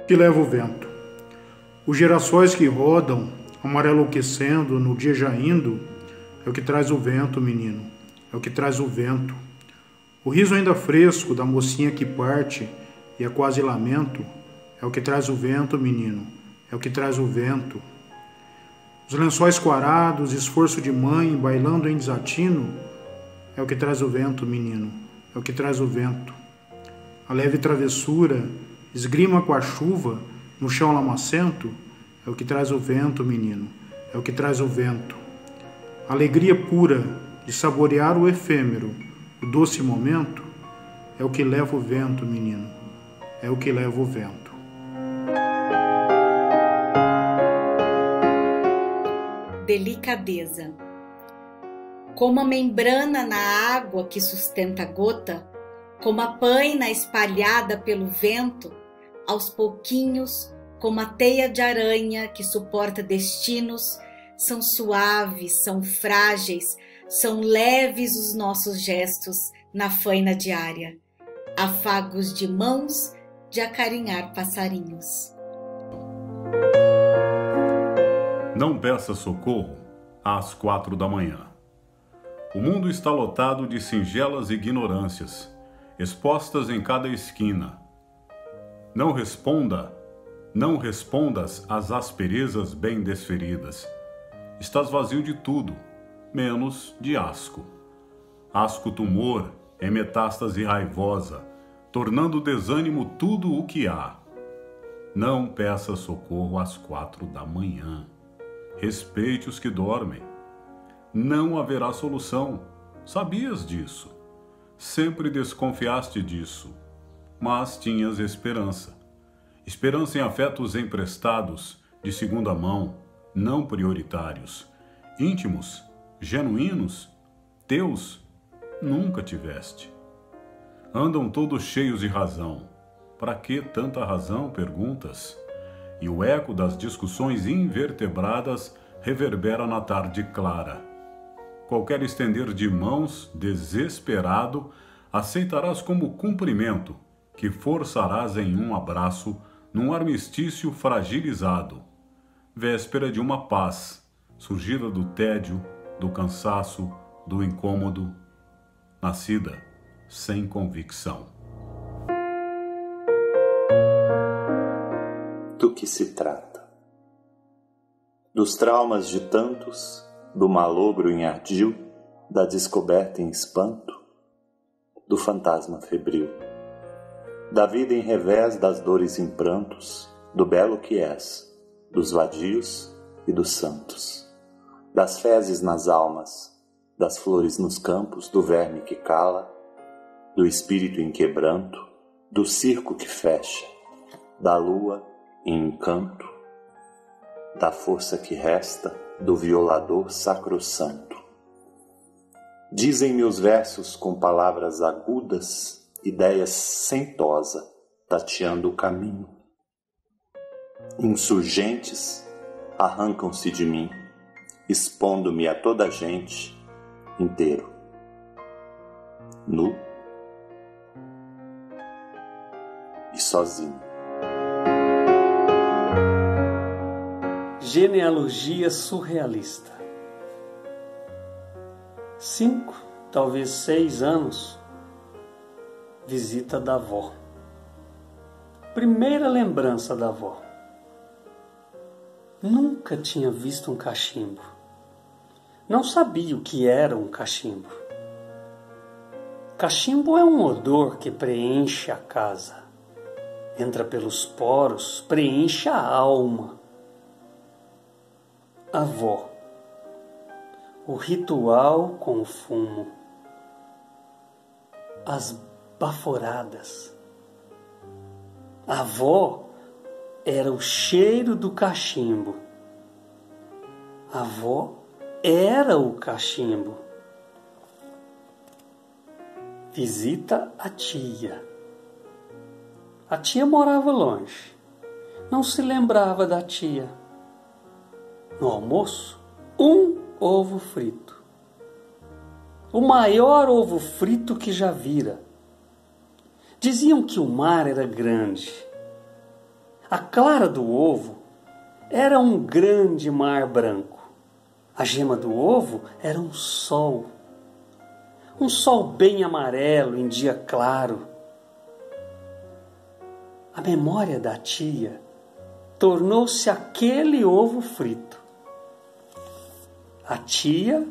que leva o vento. Os girassóis que rodam, amareloquecendo no dia já indo, é o que traz o vento, menino, é o que traz o vento. O riso ainda fresco da mocinha que parte e é quase lamento, é o que traz o vento, menino, é o que traz o vento. Os lençóis coarados, esforço de mãe, bailando em desatino, é o que traz o vento, menino, é o que traz o vento. A leve travessura, esgrima com a chuva, no chão lamacento, é o que traz o vento, menino, é o que traz o vento. A alegria pura de saborear o efêmero, o doce momento, é o que leva o vento, menino, é o que leva o vento. Delicadeza. Como a membrana na água que sustenta a gota, como a paina espalhada pelo vento, aos pouquinhos, como a teia de aranha que suporta destinos, são suaves, são frágeis, são leves os nossos gestos na faina diária, afagos de mãos de acarinhar passarinhos. Não peça socorro às 4 da manhã. O mundo está lotado de singelas ignorâncias, expostas em cada esquina. Não respondas às asperezas bem desferidas. Estás vazio de tudo, menos de asco. Asco tumor em metástase raivosa, tornando desânimo tudo o que há. Não peça socorro às 4 da manhã. Respeite os que dormem. Não haverá solução. Sabias disso. Sempre desconfiaste disso. Mas tinhas esperança. Esperança em afetos emprestados, de segunda mão, não prioritários. Íntimos, genuínos, teus, nunca tiveste. Andam todos cheios de razão. Para que tanta razão, perguntas? E o eco das discussões invertebradas reverbera na tarde clara. Qualquer estender de mãos, desesperado, aceitarás como cumprimento, que forçarás em um abraço, num armistício fragilizado, véspera de uma paz, surgida do tédio, do cansaço, do incômodo, nascida sem convicção. Do que se trata? Dos traumas de tantos, do malogro em ardil, da descoberta em espanto, do fantasma febril, da vida em revés, das dores em prantos, do belo que és, dos vadios e dos santos, das fezes nas almas, das flores nos campos, do verme que cala, do espírito em quebranto, do circo que fecha, da lua em encanto, da força que resta, do violador sacrossanto. Dizem-me os versos com palavras agudas, ideias sem tosa, tateando o caminho. Insurgentes arrancam-se de mim, expondo-me a toda a gente inteiro, nu e sozinho. Genealogia surrealista. 5, talvez 6 anos, visita da avó. Primeira lembrança da avó. Nunca tinha visto um cachimbo. Não sabia o que era um cachimbo. Cachimbo é um odor que preenche a casa. Entra pelos poros, preenche a alma. Avó. O ritual com o fumo. As baforadas. A avó era o cheiro do cachimbo. A avó era o cachimbo. Visita a tia. A tia morava longe. Não se lembrava da tia. No almoço, um ovo frito. O maior ovo frito que já vira. Diziam que o mar era grande. A clara do ovo era um grande mar branco. A gema do ovo era um sol bem amarelo em dia claro. A memória da tia tornou-se aquele ovo frito. A tia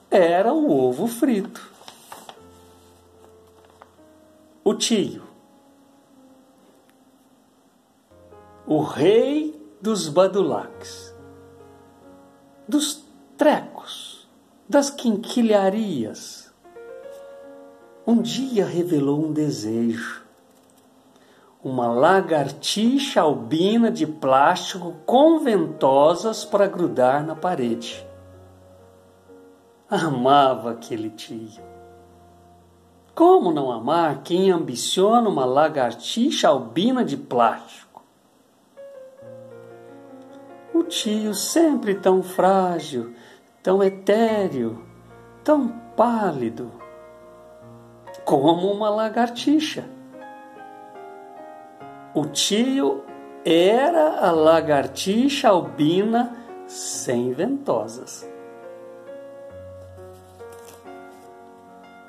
era o ovo frito. O tio, o rei dos badulaques, dos trecos, das quinquilharias, um dia revelou um desejo. Uma lagartixa albina de plástico com ventosas para grudar na parede. Amava aquele tio. Como não amar quem ambiciona uma lagartixa albina de plástico? O tio sempre tão frágil, tão etéreo, tão pálido, como uma lagartixa. O tio era a lagartixa albina sem ventosas.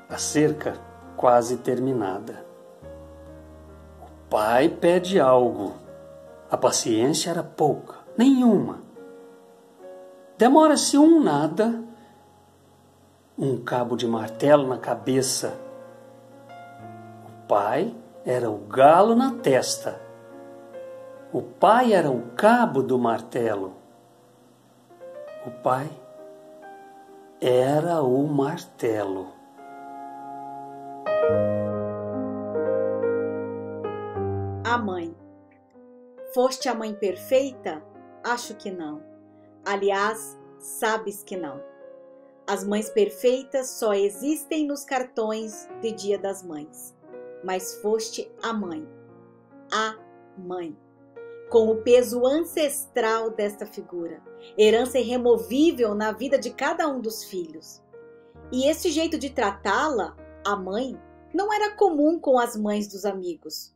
A cerca quase terminada. O pai pede algo. A paciência era pouca, nenhuma. Demora-se um nada, um cabo de martelo na cabeça. O pai era o galo na testa. O pai era o cabo do martelo. O pai era o martelo. A mãe. Foste a mãe perfeita? Acho que não. Aliás, sabes que não. As mães perfeitas só existem nos cartões de Dia das Mães. Mas foste a mãe, com o peso ancestral desta figura, herança irremovível na vida de cada um dos filhos. E esse jeito de tratá-la, a mãe, não era comum com as mães dos amigos.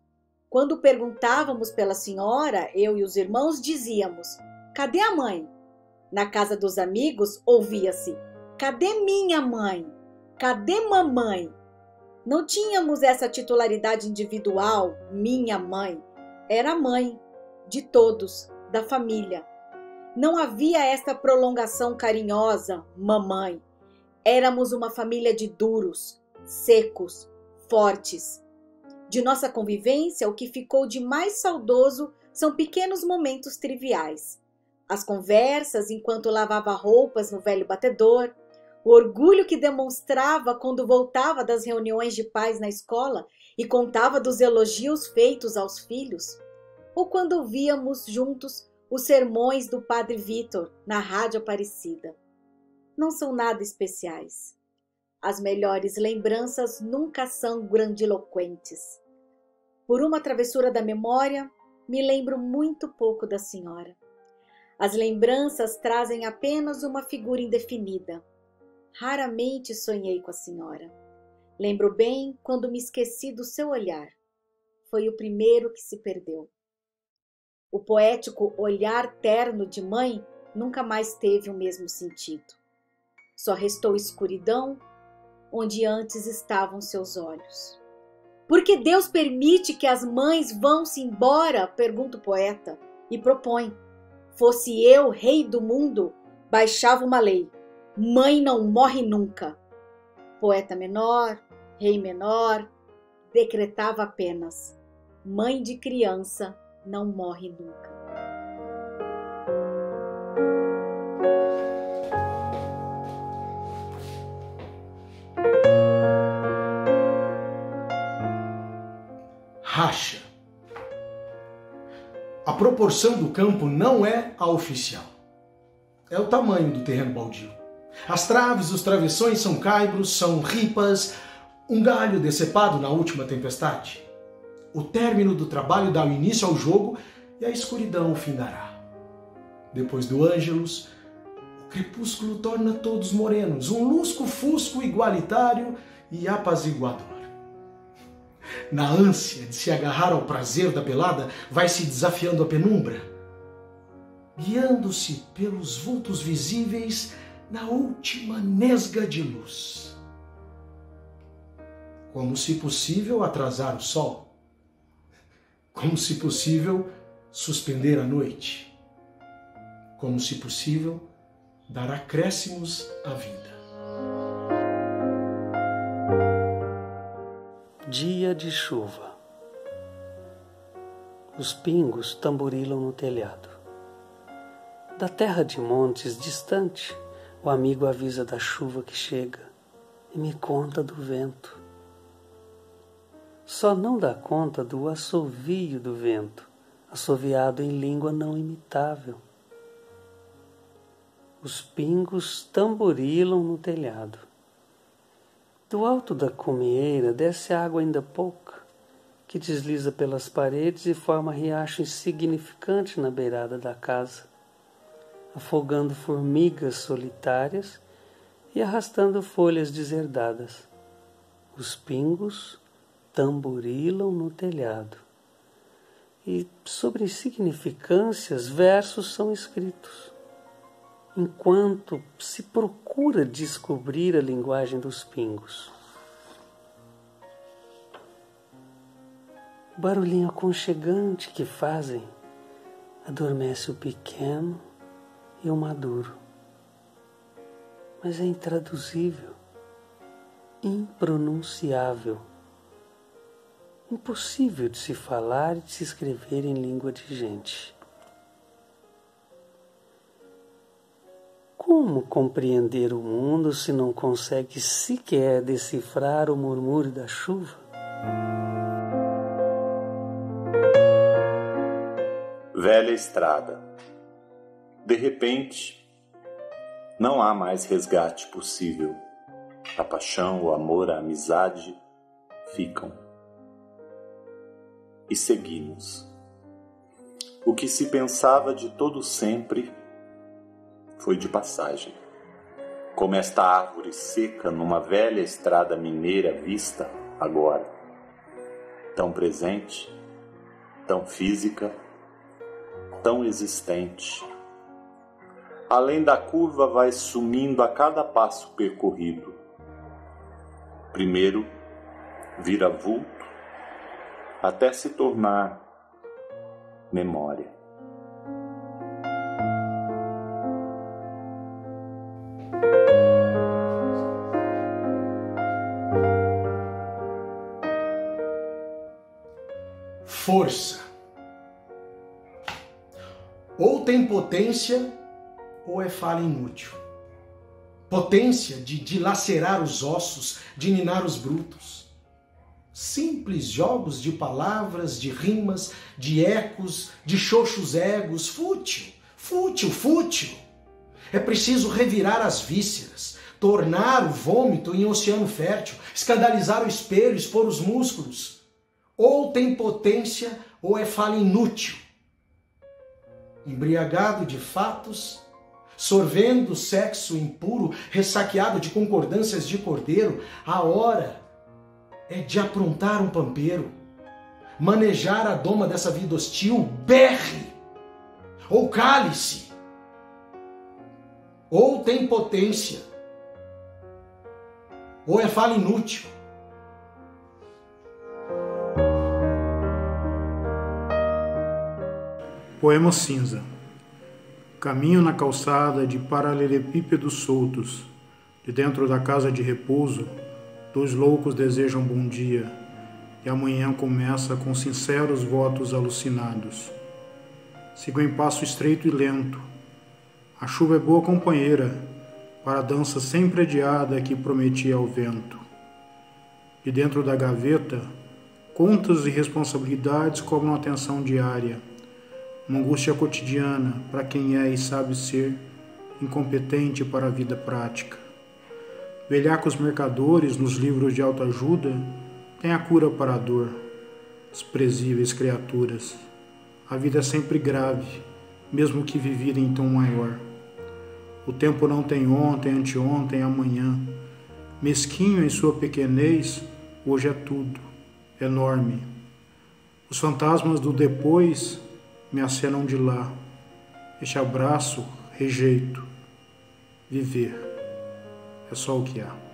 Quando perguntávamos pela senhora, eu e os irmãos dizíamos: cadê a mãe? Na casa dos amigos ouvia-se: cadê minha mãe? Cadê mamãe? Não tínhamos essa titularidade individual, minha mãe. Era mãe de todos, da família. Não havia esta prolongação carinhosa, mamãe. Éramos uma família de duros, secos, fortes. De nossa convivência, o que ficou de mais saudoso são pequenos momentos triviais. As conversas enquanto lavava roupas no velho batedor, o orgulho que demonstrava quando voltava das reuniões de pais na escola e contava dos elogios feitos aos filhos, ou quando ouvíamos juntos os sermões do Padre Vítor na Rádio Aparecida. Não são nada especiais. As melhores lembranças nunca são grandiloquentes. Por uma travessura da memória, me lembro muito pouco da senhora. As lembranças trazem apenas uma figura indefinida. Raramente sonhei com a senhora. Lembro bem quando me esqueci do seu olhar. Foi o primeiro que se perdeu. O poético olhar terno de mãe nunca mais teve o mesmo sentido. Só restou escuridão onde antes estavam seus olhos. Por que Deus permite que as mães vão-se embora? Pergunta o poeta e propõe. Fosse eu rei do mundo, baixava uma lei. Mãe não morre nunca. Poeta menor, rei menor, decretava apenas: mãe de criança não morre nunca. Racha. A proporção do campo não é a oficial. É o tamanho do terreno baldio. As traves, os travessões são caibros, são ripas, um galho decepado na última tempestade. O término do trabalho dá o início ao jogo e a escuridão findará. Depois do Ângelus, o crepúsculo torna todos morenos, um lusco-fusco igualitário e apaziguador. na ânsia de se agarrar ao prazer da pelada, vai se desafiando a penumbra, guiando-se pelos vultos visíveis na última nesga de luz. Como se possível atrasar o sol, como se possível suspender a noite, como se possível dar acréscimos à vida. Dia de chuva. Os pingos tamborilam no telhado. Da terra de montes distante, o amigo avisa da chuva que chega e me conta do vento. Só não dá conta do assovio do vento, assoviado em língua não imitável. Os pingos tamborilam no telhado. Do alto da cumieira desce água ainda pouca, que desliza pelas paredes e forma riacho insignificante na beirada da casa, afogando formigas solitárias e arrastando folhas deserdadas. Os pingos tamborilam no telhado. E sobre insignificâncias versos são escritos, enquanto se procura descobrir a linguagem dos pingos. O barulhinho aconchegante que fazem adormece o pequeno e o maduro, mas é intraduzível, impronunciável, impossível de se falar e de se escrever em língua de gente. Como compreender o mundo se não consegue sequer decifrar o murmúrio da chuva? Velha estrada. De repente, não há mais resgate possível. A paixão, o amor, a amizade ficam. E seguimos. O que se pensava de todo sempre foi de passagem, como esta árvore seca numa velha estrada mineira vista agora, tão presente, tão física, tão existente. Além da curva vai sumindo a cada passo percorrido. Primeiro vira vulto até se tornar memória. Força. Ou tem potência, ou é fala inútil. Potência de dilacerar os ossos, de ninar os brutos. Simples jogos de palavras, de rimas, de ecos, de xoxos egos. Fútil, fútil, fútil. É preciso revirar as vísceras, tornar o vômito em oceano fértil, escandalizar o espelho, expor os músculos. Ou tem potência, ou é fala inútil. Embriagado de fatos, sorvendo sexo impuro, ressaqueado de concordâncias de cordeiro, a hora é de aprontar um pampeiro, manejar a doma dessa vida hostil, berre, ou cale-se. Ou tem potência, ou é fala inútil. Poema cinza. Caminho na calçada de paralelepípedos soltos. De dentro da casa de repouso, dois loucos desejam bom dia, e amanhã começa com sinceros votos alucinados. Sigo em passo estreito e lento. A chuva é boa companheira para a dança sempre adiada que prometia ao vento. De dentro da gaveta, contas e responsabilidades cobram atenção diária. Uma angústia cotidiana para quem é e sabe ser, incompetente para a vida prática. Velhacos mercadores nos livros de autoajuda têm a cura para a dor. Desprezíveis criaturas. A vida é sempre grave, mesmo que vivida em tom maior. O tempo não tem ontem, anteontem, amanhã. Mesquinho em sua pequenez, hoje é tudo. enorme. Os fantasmas do depois me acenam de lá. Este abraço rejeito. Viver é só o que há.